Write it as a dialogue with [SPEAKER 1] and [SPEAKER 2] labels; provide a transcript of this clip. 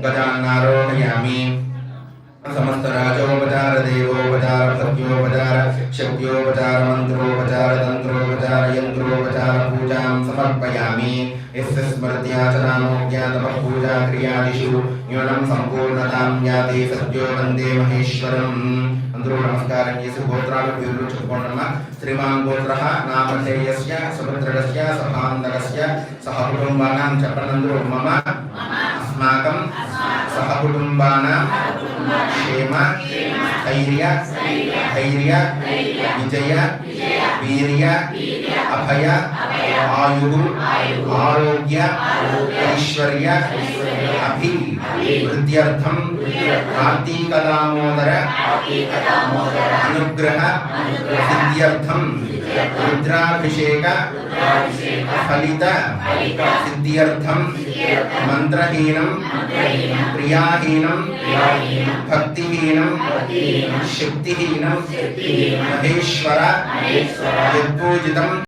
[SPEAKER 1] गजान्नारोहयामि समस्त राजोपचार देवोपचार भक्त्योपचार शक्त्योपचार मंत्रोपचार तंत्रोपचार यंत्रोपचार पूजां समर्पयामि। यस्य स्मृत्याचनामोज्ञातमः पूजा क्रियादिषु न्यूनं सम्पूर्णतां याति सद्यो वन्दे महेश्वरम्। अंदरू नमस्कारं చేసి గోత్రాలు పేర్లు చెప్పుకోండమ్మా। శ్రీమాన్ గోత్రః నామధేయస్య సుభద్రస్య సహాంతకస్య సహకుటుంబానాం చెప్పనందరూ మమ अस्माकं सहकुटुंबानां क्षेम स्थैर्य धैर्य विजय वीर्य अभय आयु आरोग्य ऐश्वर्य अभिवृद्ध्यर्थं कार्तिकदामोदर अनुग्रह सिद्ध्यर्थं रुद्राभिषेक फलित सिद्ध्यर्थं मंत्रहीनं प्रियाहीनं भक्तिहीनं शक्तिहीनं महेश्वर यत्पूजितं